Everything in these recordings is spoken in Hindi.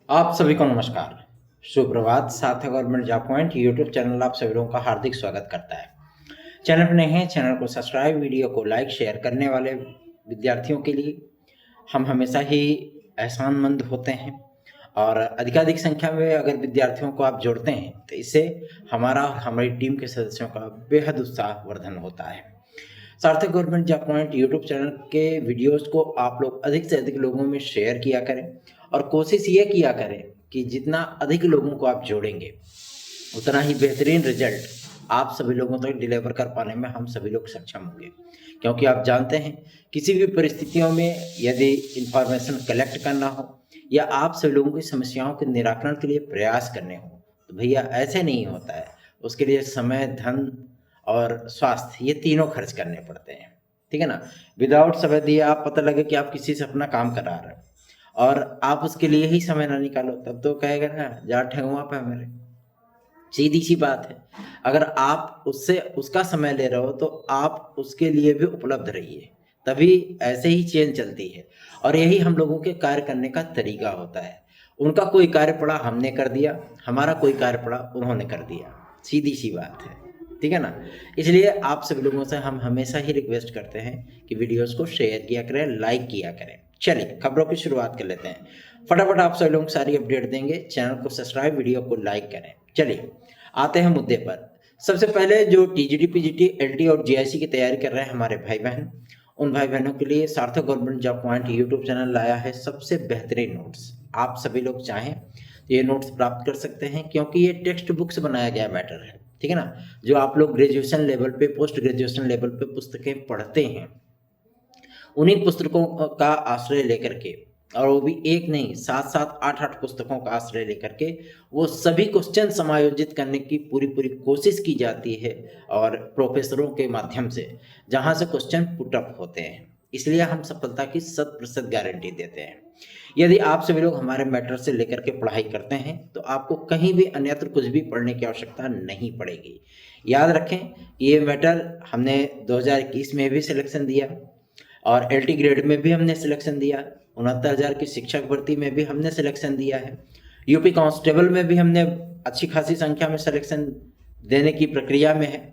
आप सभी को नमस्कार, सुप्रभात। सार्थक government job point YouTube channel आप सभी लोगों का हार्दिक स्वागत करता है। चैनल पर नए हैं, चैनल को सब्सक्राइब, वीडियो को लाइक शेयर करने वाले विद्यार्थियों के लिए हम हमेशा ही एहसानमंद होते हैं और अधिकाधिक संख्या में अगर विद्यार्थियों को आप जोड़ते हैं तो इससे हमारा हमारी टीम के सदस्यों का बेहद उत्साहवर्धन होता है। सार्थक government job point YouTube channel के वीडियोस को आप लोग अधिक से अधिक लोगों में शेयर किया करें और कोशिश ये किया करें कि जितना अधिक लोगों को आप जोड़ेंगे उतना ही बेहतरीन रिजल्ट आप सभी लोगों तक डिलीवर कर पाने में हम सभी लोग सक्षम होंगे। क्योंकि आप जानते हैं किसी भी परिस्थितियों में यदि इंफॉर्मेशन कलेक्ट करना हो या आप सभी लोगों की समस्याओं के निराकरण के लिए प्रयास करने हो तो भैया ऐसे नहीं होता है। उसके लिए समय, धन और स्वास्थ्य ये तीनों खर्च करने पड़ते हैं, ठीक है ना। विदाउट समय दिए आप पता लगे कि आप किसी से अपना काम करा रहे हैं और आप उसके लिए ही समय ना निकालो तब तो कहेगा ना जा ठेहुआ पे मेरे। सीधी सी बात है, अगर आप उससे उसका समय ले रहे हो तो आप उसके लिए भी उपलब्ध रहिए, तभी ऐसे ही चेन चलती है। और यही हम लोगों के कार्य करने का तरीका होता है। उनका कोई कार्य पड़ा हमने कर दिया, हमारा कोई कार्य पड़ा उन्होंने कर दिया, सीधी सी बात है, ठीक है ना। इसलिए आप सभी लोगों से हम हमेशा ही रिक्वेस्ट करते हैं कि वीडियोस को शेयर किया करें, लाइक किया करें। चलिए खबरों की शुरुआत कर लेते हैं। फटाफट आप सभी लोगों को सारी अपडेट देंगे। चैनल को सब्सक्राइब, वीडियो को लाइक करें। चलिए आते हैं मुद्दे पर। सबसे पहले जो टीजीटी, पीजीटी, एलटी और जीआईसी की तैयारी कर रहे हैं हमारे भाई बहन, उन भाई बहनों के लिए सार्थक government job point YouTube channel लाया है सबसे बेहतरीन नोट्स। आप सभी लोग चाहें तो ये नोट्स प्राप्त कर सकते हैं क्योंकि ये टेक्स्ट बुक से बनाया गया मैटर है, ठीक है ना। जो आप लोग ग्रेजुएशन लेवल पे, पोस्ट ग्रेजुएशन लेवल पे पुस्तकें पढ़ते हैं उन्हीं पुस्तकों का आश्रय लेकर के, और वो भी एक नहीं, सात सात आठ आठ पुस्तकों का आश्रय लेकर के वो सभी क्वेश्चन समायोजित करने की पूरी पूरी कोशिश की जाती है और प्रोफेसरों के माध्यम से जहाँ से क्वेश्चन पुटअप होते हैं। इसलिए हम सफलता की 100% गारंटी देते हैं। यदि आप सभी लोग हमारे मैटर से लेकर के पढ़ाई करते हैं तो आपको कहीं भी अन्यत्र कुछ भी पढ़ने की आवश्यकता नहीं पड़ेगी। याद रखें ये मैटर हमने 2021 में भी सिलेक्शन दिया और एलटी ग्रेड में भी हमने सिलेक्शन दिया, 69,000 की शिक्षक भर्ती में भी हमने सिलेक्शन दिया है, यूपी कांस्टेबल में भी हमने अच्छी खासी संख्या में सिलेक्शन देने की प्रक्रिया में है,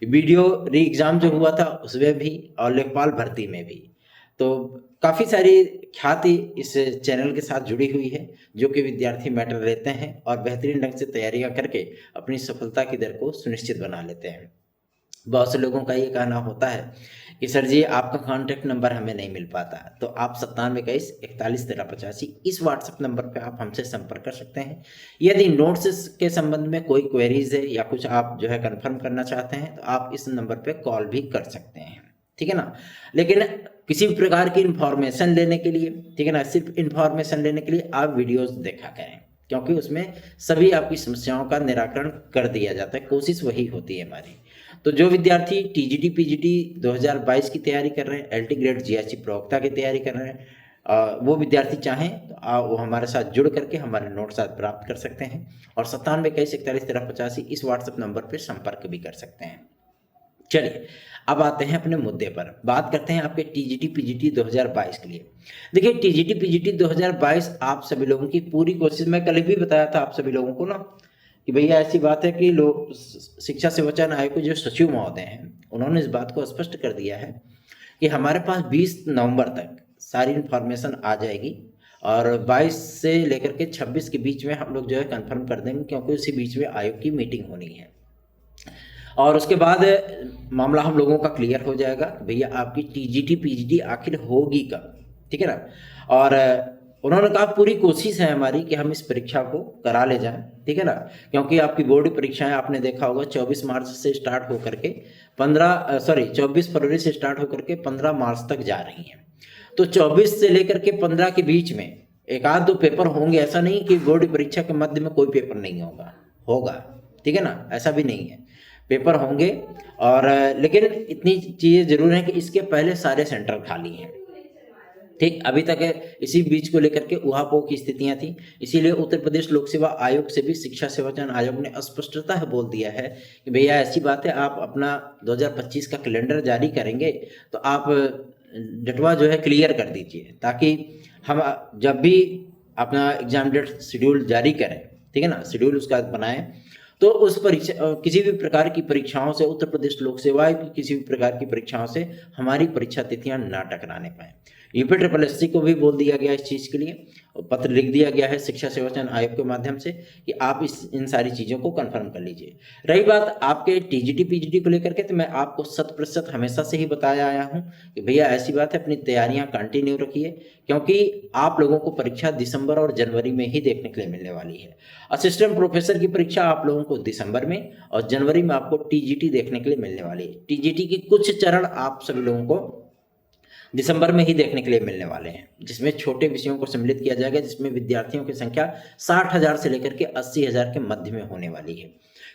वीडियो री एग्ज़ाम जो हुआ था उसमें भी और लेखपाल भर्ती में भी। तो काफ़ी सारी ख्याति इस चैनल के साथ जुड़ी हुई है जो कि विद्यार्थी मैटर लेते हैं और बेहतरीन ढंग से तैयारियां करके अपनी सफलता की दर को सुनिश्चित बना लेते हैं। बहुत से लोगों का ये कहना होता है कि सर जी आपका कॉन्टैक्ट नंबर हमें नहीं मिल पाता, तो आप 9721411385 इस व्हाट्सएप नंबर पे आप हमसे संपर्क कर सकते हैं। यदि नोट्स के संबंध में कोई क्वेरीज है या कुछ आप जो है कंफर्म करना चाहते हैं तो आप इस नंबर पे कॉल भी कर सकते हैं, ठीक है ना। लेकिन किसी भी प्रकार की इंफॉर्मेशन लेने के लिए, ठीक है ना, सिर्फ इंफॉर्मेशन लेने के लिए आप वीडियोस देखा करें क्योंकि उसमें सभी आपकी समस्याओं का निराकरण कर दिया जाता है, कोशिश वही होती है हमारी। तो जो विद्यार्थी टीजीटी पीजीटी 2022 की तैयारी कर रहे हैं, एलटी ग्रेड जीआईसी प्रवक्ता की तैयारी कर रहे हैं, वो विद्यार्थी चाहें तो वो हमारे साथ जुड़ करके हमारे नोट्स प्राप्त कर सकते हैं और 9721411385 इस व्हाट्सएप नंबर पर संपर्क भी कर सकते हैं। चलिए अब आते हैं अपने मुद्दे पर, बात करते हैं आपके टीजीटी पीजीटी 2022 के लिए। देखिए टीजीटी पीजीटी 2022 आप सभी लोगों की पूरी कोशिश, मैं कल भी बताया था आप सभी लोगों को ना कि भैया ऐसी बात है कि लोग शिक्षा सेवा चयन आयोग के जो सचिव महोदय हैं उन्होंने इस बात को स्पष्ट कर दिया है कि हमारे पास 20 नवंबर तक सारी इन्फॉर्मेशन आ जाएगी और 22 से लेकर के 26 के बीच में हम लोग जो है कंफर्म कर देंगे क्योंकि उसी बीच में आयोग की मीटिंग होनी है और उसके बाद मामला हम लोगों का क्लियर हो जाएगा भैया आपकी टीजीटी पीजीटी आखिर होगी कब, ठीक है ना। और उन्होंने कहा पूरी कोशिश है हमारी कि हम इस परीक्षा को करा ले जाएं, ठीक है ना, क्योंकि आपकी बोर्ड परीक्षाएं आपने देखा होगा 24 मार्च से स्टार्ट होकर के 24 फरवरी से स्टार्ट होकर के 15 मार्च तक जा रही हैं। तो 24 से लेकर के 15 के बीच में एक आध दो पेपर होंगे, ऐसा नहीं कि बोर्ड परीक्षा के मध्य में कोई पेपर नहीं होगा, होगा, ठीक है ना, ऐसा भी नहीं है, पेपर होंगे। और लेकिन इतनी चीज़ें जरूर हैं कि इसके पहले सारे सेंटर खाली हैं, ठीक। अभी तक इसी बीच को लेकर के उहापोह की स्थितियां थी, इसीलिए उत्तर प्रदेश लोक सेवा आयोग से भी शिक्षा सेवा चयन आयोग ने स्पष्टता है बोल दिया है कि भैया ऐसी बात है आप अपना 2025 का कैलेंडर जारी करेंगे तो आप डटवा जो है क्लियर कर दीजिए ताकि हम जब भी अपना एग्जाम डेट शेड्यूल जारी करें, ठीक है ना, शेड्यूल उसका बनाएं, तो उस परीक्षा किसी भी प्रकार की परीक्षाओं से, उत्तर प्रदेश लोक सेवा आयोग की किसी भी प्रकार की परीक्षाओं से हमारी परीक्षा तिथियां ना टकराने पाए। यूपी ट्रिपल एससी को भी बोल दिया गया इस चीज़ के लिए, पत्र लिख दिया गया है शिक्षा सेवा चयन आयोग के माध्यम से कि आप इन सारी चीज़ों को कंफर्म कर लीजिए। रही बात आपके टीजीटी पीजीटी को लेकर के, तो मैं आपको 100% हमेशा से ही बताया आया हूँ कि भैया ऐसी बात है, अपनी तैयारियां कंटिन्यू रखिए, क्योंकि आप लोगों को परीक्षा दिसंबर और जनवरी में ही देखने के लिए मिलने वाली है। असिस्टेंट प्रोफेसर की परीक्षा आप लोगों को दिसंबर में और जनवरी में आपको टीजीटी देखने के लिए मिलने वाली है। टीजीटी के कुछ चरण आप सभी लोगों को दिसंबर में ही देखने के लिए मिलने वाले हैं, जिसमें छोटे विषयों को सम्मिलित किया जाएगा, जिसमें विद्यार्थियों की संख्या 60,000 से लेकर के 80,000 के मध्य में होने वाली है।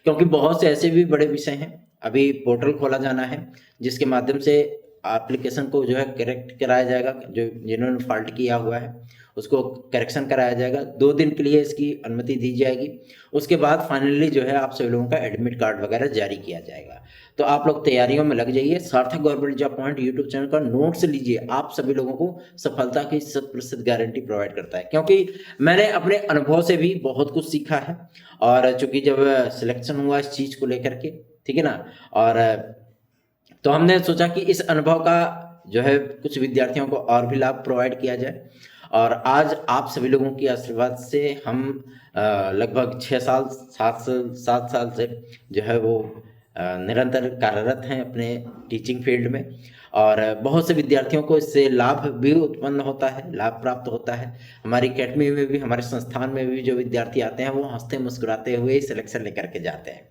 क्योंकि बहुत से ऐसे भी बड़े विषय हैं, अभी पोर्टल खोला जाना है जिसके माध्यम से एप्लीकेशन को जो है करेक्ट कराया जाएगा, जो जिन्होंने फॉल्ट किया हुआ है उसको करेक्शन कराया जाएगा। 2 दिन के लिए इसकी अनुमति दी जाएगी, उसके बाद फाइनली जो है आप सभी लोगों का एडमिट कार्ड वगैरह जारी किया जाएगा। तो आप लोग तैयारियों में लग जाइए। सार्थक government job point YouTube channel का नोट्स लीजिए, आप सभी लोगों को सफलता की 100% गारंटी प्रोवाइड करता है, क्योंकि मैंने अपने अनुभव से भी बहुत कुछ सीखा है। और चूंकि जब सिलेक्शन हुआ इस चीज़ को लेकर के, ठीक है ना, और तो हमने सोचा कि इस अनुभव का जो है कुछ विद्यार्थियों को और भी लाभ प्रोवाइड किया जाए। और आज आप सभी लोगों की आशीर्वाद से हम लगभग 7 साल से जो है वो निरंतर कार्यरत हैं अपने टीचिंग फील्ड में, और बहुत से विद्यार्थियों को इससे लाभ भी उत्पन्न होता है, लाभ प्राप्त होता है। हमारी अकेडमी में भी, हमारे संस्थान में भी जो विद्यार्थी आते हैं वो हंसते मुस्कुराते हुए सिलेक्शन लेकर के जाते हैं।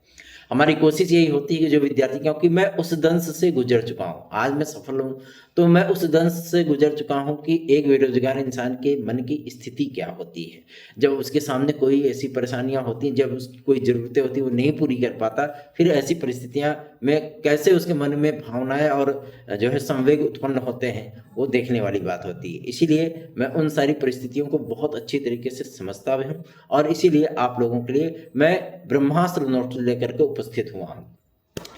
हमारी कोशिश यही होती है कि जो विद्यार्थी, क्योंकि मैं उस दंश से गुजर चुका हूँ, आज मैं सफल हूँ तो मैं उस दंश से गुजर चुका हूँ कि एक बेरोजगार इंसान के मन की स्थिति क्या होती है जब उसके सामने कोई ऐसी परेशानियां होती हैं, जब उसकी कोई ज़रूरतें होती हैं वो नहीं पूरी कर पाता, फिर ऐसी परिस्थितियां में कैसे उसके मन में भावनाएं और जो है संवेग उत्पन्न होते हैं, वो देखने वाली बात होती है। इसीलिए मैं उन सारी परिस्थितियों को बहुत अच्छी तरीके से समझता भी हूँ, और इसीलिए आप लोगों के लिए मैं ब्रह्मास्त्र नोट लेकर के उपस्थित हुआ हूँ।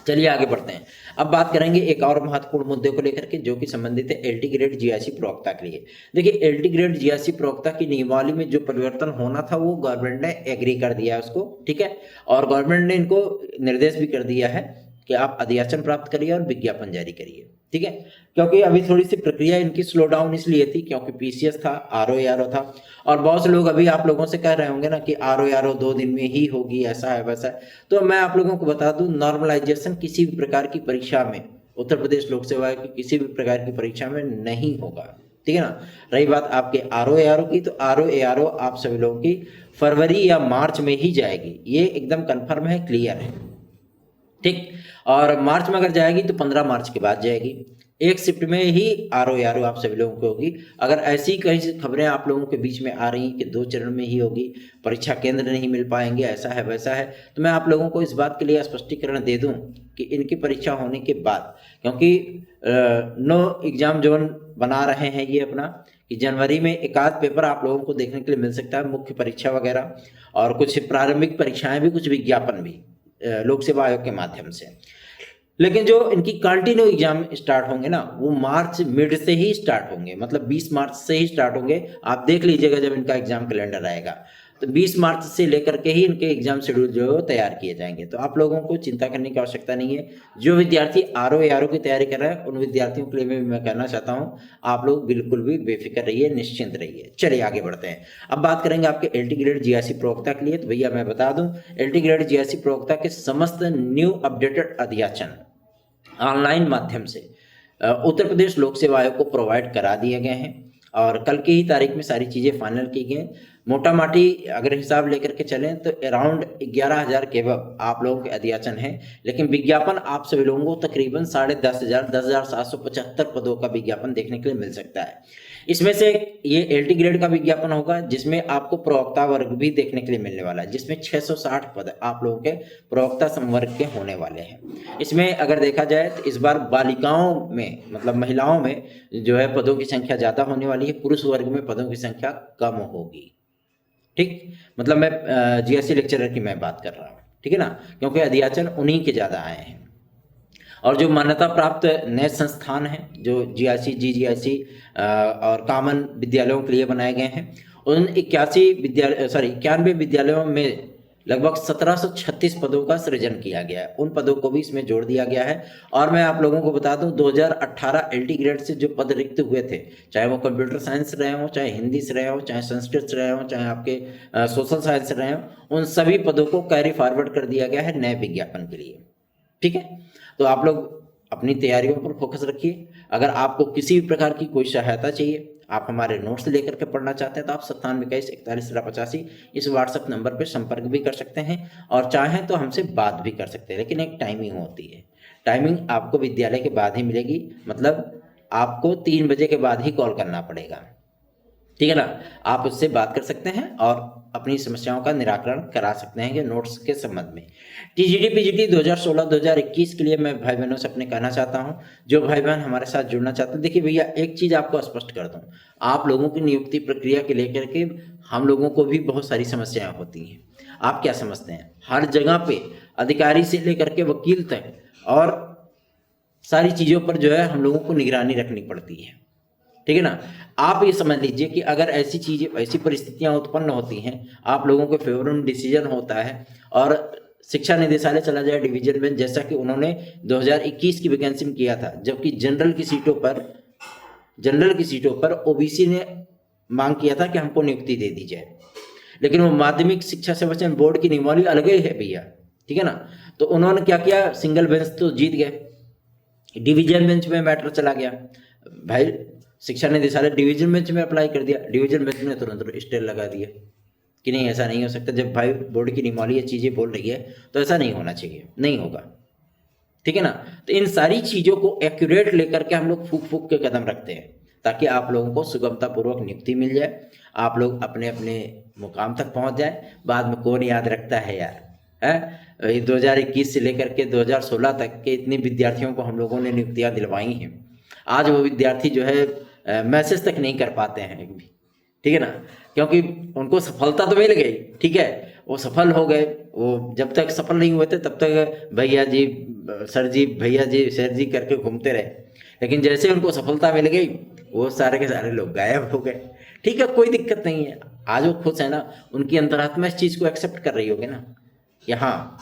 चलिए आगे बढ़ते हैं। अब बात करेंगे एक और महत्वपूर्ण मुद्दे को लेकर के, जो कि संबंधित है एलटी ग्रेड जीआईसी प्रवक्ता के लिए। देखिए, एलटी ग्रेड जीआईसी प्रवक्ता की नियमावली में जो परिवर्तन होना था वो गवर्नमेंट ने एग्री कर दिया है उसको, ठीक है, और गवर्नमेंट ने इनको निर्देश भी कर दिया है कि आप अधियाचन प्राप्त करिए और विज्ञापन जारी करिए, ठीक है। क्योंकि अभी थोड़ी सी प्रक्रिया इनकी स्लो डाउन इसलिए थी क्योंकि पीसीएस था, आरओ था, और बहुत से लोग अभी आप लोगों से कह रहे होंगे ना कि आरओ 2 दिन में ही होगी, ऐसा है वैसा है। तो मैं आप लोगों को बता दूं, नॉर्मलाइजेशन किसी भी प्रकार की परीक्षा में, उत्तर प्रदेश लोक सेवा की किसी भी प्रकार की परीक्षा में नहीं होगा, ठीक है ना। रही बात आपके आरओ की, तो आरओ आप सभी लोगों की फरवरी या मार्च में ही जाएगी, ये एकदम कन्फर्म है, क्लियर है, ठीक। और मार्च में अगर जाएगी तो 15 मार्च के बाद जाएगी, एक शिफ्ट में ही आरओ आप सभी लोगों को होगी। अगर ऐसी कई खबरें आप लोगों के बीच में आ रही कि 2 चरण में ही होगी, परीक्षा केंद्र नहीं मिल पाएंगे, ऐसा है वैसा है, तो मैं आप लोगों को इस बात के लिए स्पष्टीकरण दे दूं कि इनकी परीक्षा होने के बाद, क्योंकि नो एग्जाम जोन बना रहे हैं ये अपना, कि जनवरी में एक आध पेपर आप लोगों को देखने के लिए मिल सकता है, मुख्य परीक्षा वगैरह, और कुछ प्रारंभिक परीक्षाएं भी, कुछ विज्ञापन भी लोक सेवा आयोग के माध्यम से। लेकिन जो इनकी कंटिन्यू एग्जाम स्टार्ट होंगे ना, वो मार्च मिड से ही स्टार्ट होंगे, मतलब 20 मार्च से ही स्टार्ट होंगे। आप देख लीजिएगा जब इनका एग्जाम कैलेंडर आएगा, तो 20 मार्च से लेकर के ही इनके एग्जाम शेड्यूल जो है तैयार किए जाएंगे। तो आप लोगों को चिंता करने की आवश्यकता नहीं है। जो विद्यार्थी आरओ की तैयारी कर रहे हैं, उन विद्यार्थियों के लिए मैं कहना चाहता हूँ, आप लोग बिल्कुल भी बेफिक्र रहिए, निश्चिंत रहिए। चलिए आगे बढ़ते हैं। अब बात करेंगे आपके एलटी ग्रेड जीआईसी प्रवक्ता के लिए। तो भैया मैं बता दूं, एलटी ग्रेड जीआईसी प्रवक्ता के समस्त न्यू अपडेटेड अधियाचन ऑनलाइन माध्यम से उत्तर प्रदेश लोक सेवा आयोग को प्रोवाइड करा दिए गए हैं, और कल की ही तारीख में सारी चीज़ें फाइनल की गई। मोटा माटी अगर हिसाब लेकर के चलें तो अराउंड 11,000 केवल आप लोगों के अधियाचन हैं, लेकिन विज्ञापन आप सभी लोगों को तकरीबन 10,775 पदों का विज्ञापन देखने के लिए मिल सकता है। इसमें से ये एलटी ग्रेड का विज्ञापन होगा, जिसमें आपको प्रवक्ता वर्ग भी देखने के लिए मिलने वाला है, जिसमें 660 पद आप लोगों के प्रवक्ता संवर्ग के होने वाले हैं। इसमें अगर देखा जाए तो इस बार बालिकाओं में, मतलब महिलाओं में जो है पदों की संख्या ज़्यादा होने वाली है, पुरुष वर्ग में पदों की संख्या कम होगी, ठीक। मतलब मैं जीआईसी लेक्चरर की मैं बात कर रहा हूँ, ठीक है ना, क्योंकि अधियाचन उन्हीं के ज़्यादा आए हैं। और जो मान्यता प्राप्त नए संस्थान हैं जो जीआईसी, जीजीआईसी और कॉमन विद्यालयों के लिए बनाए गए हैं, उन 91 विद्यालयों में लगभग 1736 पदों का सृजन किया गया है। उन पदों को भी इसमें जोड़ दिया गया है। और मैं आप लोगों को बता दूं 2018 LT ग्रेड से जो पद रिक्त हुए थे, चाहे वो कंप्यूटर साइंस रहे हों, चाहे हिंदी से रहे हों, चाहे संस्कृत से रहे हों, चाहे आपके सोशल साइंस से रहे हों, उन सभी पदों को कैरी फॉरवर्ड कर दिया गया है नए विज्ञापन के लिए। ठीक है, तो आप लोग अपनी तैयारियों पर फोकस रखिए। अगर आपको किसी भी प्रकार की कोई सहायता चाहिए, आप हमारे नोट्स लेकर के पढ़ना चाहते हैं, तो आप 9721411385 इस व्हाट्सएप नंबर पर संपर्क भी कर सकते हैं और चाहें तो हमसे बात भी कर सकते हैं। लेकिन एक टाइमिंग होती है, टाइमिंग आपको विद्यालय के बाद ही मिलेगी, मतलब आपको 3 बजे के बाद ही कॉल करना पड़ेगा। ठीक है ना, आप उससे बात कर सकते हैं और अपनी समस्याओं का निराकरण करा सकते हैं कि नोट्स के संबंध में। TGT PGT 2016-2021 के लिए मैं भाई बहनों से अपने कहना चाहता हूं, जो भाई बहन हमारे साथ जुड़ना चाहते हैं, देखिए भैया एक चीज़ आपको स्पष्ट कर दूं, आप लोगों की नियुक्ति प्रक्रिया के लेकर के हम लोगों को भी बहुत सारी समस्याएं होती हैं। आप क्या समझते हैं, हर जगह पे अधिकारी से लेकर के वकील तक और सारी चीज़ों पर जो है हम लोगों को निगरानी रखनी पड़ती है। ठीक है ना, आप ये समझ लीजिए कि अगर ऐसी चीज़ें, ऐसी परिस्थितियां उत्पन्न होती हैं, आप लोगों के फेवर में डिसीजन होता है और शिक्षा निदेशालय चला जाए डिवीजन बेंच, जैसा कि उन्होंने 2021 की वैकेंसी में किया था, जबकि जनरल की सीटों पर OBC ने मांग किया था कि हमको नियुक्ति दे दी जाए, लेकिन वो माध्यमिक शिक्षा संवर्धन बोर्ड की नियमावली अलग ही है भैया। ठीक है ना, तो उन्होंने क्या किया, सिंगल बेंच तो जीत गए, डिवीजन बेंच में मैटर चला गया। भाई शिक्षा निदेशालय डिवीजन बेंच में अप्लाई कर दिया, डिवीजन बेंच ने तुरंत स्टे लगा दिया कि नहीं ऐसा नहीं हो सकता। जब भाई बोर्ड की नियमावली ये चीज़ें बोल रही है तो ऐसा नहीं होना चाहिए, नहीं होगा। ठीक है ना, तो इन सारी चीज़ों को एक्यूरेट लेकर के हम लोग फूक फूक के कदम रखते हैं ताकि आप लोगों को सुगमतापूर्वक नियुक्ति मिल जाए, आप लोग अपने अपने मुकाम तक पहुंच जाए। बाद में कौन याद रखता है यार, है 2021 से लेकर के 2016 तक के इतने विद्यार्थियों को हम लोगों ने नियुक्तियां दिलवाई हैं। आज वो विद्यार्थी जो है मैसेज तक नहीं कर पाते हैं एक भी। ठीक है ना, क्योंकि उनको सफलता तो मिल गई, ठीक है, वो सफल हो गए, वो जब तक सफल नहीं हुए थे तब तक भैया जी सर जी भैया जी सर जी करके घूमते रहे, लेकिन जैसे उनको सफलता मिल गई वो सारे के सारे लोग गायब हो गए। ठीक है, कोई दिक्कत नहीं है, आज वो खुश है ना, उनकी अंतरात्मा इस चीज़ को एक्सेप्ट कर रही होगी ना। यहाँ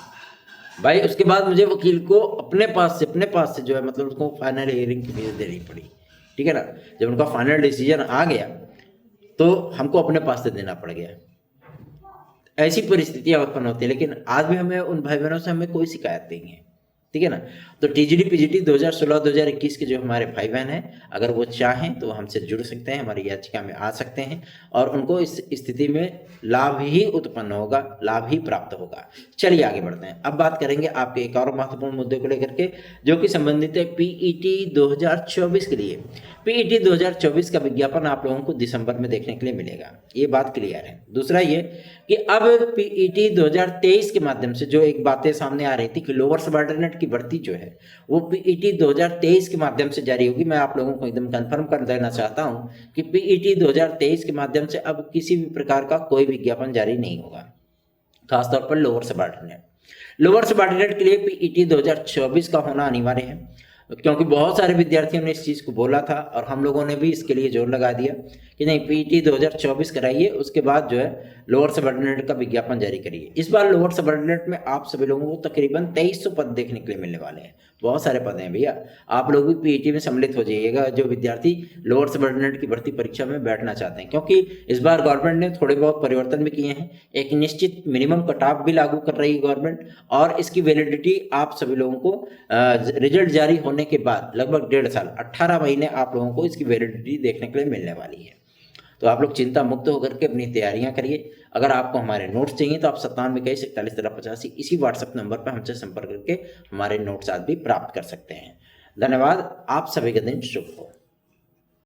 भाई उसके बाद मुझे वकील को अपने पास से जो है मतलब उसको फाइनल हियरिंग की फीस देनी पड़ी। ठीक है ना, जब उनका फाइनल डिसीजन आ गया तो हमको अपने पास से देना पड़ गया। ऐसी परिस्थितियां उत्पन्न होती है, लेकिन आज भी हमें उन भाई बहनों से हमें कोई शिकायत नहीं है। ठीक है ना, तो TGT PGT 2016-2021 के जो हमारे भाई बहन हैं, अगर वो चाहें तो हमसे जुड़ सकते हैं, हमारी याचिका में आ सकते हैं और उनको इस स्थिति में लाभ ही उत्पन्न होगा, लाभ ही प्राप्त होगा। चलिए आगे बढ़ते हैं। अब बात करेंगे आपके एक और महत्वपूर्ण मुद्दे को लेकर के, जो कि संबंधित है PET 2024 के लिए। PET 2024 का विज्ञापन आप लोगों को दिसंबर में देखने के लिए मिलेगा, ये बात क्लियर है। दूसरा ये कि अब PET 2023 के माध्यम से जो एक बातें सामने आ रही थी कि लोअर सबऑर्डिनेट की भर्ती जो है वो PET 2023 के माध्यम से जारी होगी। मैं आप लोगों को एकदम कंफर्म कर देना चाहता हूं कि PET 2023 के माध्यम से अब किसी भी प्रकार का कोई विज्ञापन जारी नहीं होगा, खासतौर पर लोअर सबऑर्डिनेट के लिए PET 2024 का होना अनिवार्य है, क्योंकि बहुत सारे विद्यार्थियों ने इस चीज़ को बोला था और हम लोगों ने भी इसके लिए जोर लगा दिया कि नहीं PET 2024 कराइए, उसके बाद जो है लोअर सबऑर्डिनेट का विज्ञापन जारी करिए। इस बार लोअर सबऑर्डिनेट में आप सभी लोगों को तकरीबन 2300 पद देखने के लिए मिलने वाले हैं, बहुत सारे पद हैं भैया। आप लोग भी PET में सम्मिलित हो जाइएगा जो विद्यार्थी लोअर सबऑर्डिनेट की भर्ती परीक्षा में बैठना चाहते हैं, क्योंकि इस बार गवर्नमेंट ने थोड़े बहुत परिवर्तन भी किए हैं। एक निश्चित मिनिमम कट ऑफ भी लागू कर रही है गवर्नमेंट, और इसकी वैलिडिटी आप सभी लोगों को रिजल्ट जारी होने के बाद लगभग 1.5 साल 18 महीने आप लोगों को इसकी वैलिडिटी देखने के लिए मिलने वाली है। तो आप लोग चिंता मुक्त होकर के अपनी तैयारियां करिए। अगर आपको हमारे नोट्स चाहिए तो आप 9721411385 इसी व्हाट्सएप नंबर पर हमसे संपर्क करके हमारे नोट्स आज भी प्राप्त कर सकते हैं। धन्यवाद, आप सभी का दिन शुभ हो।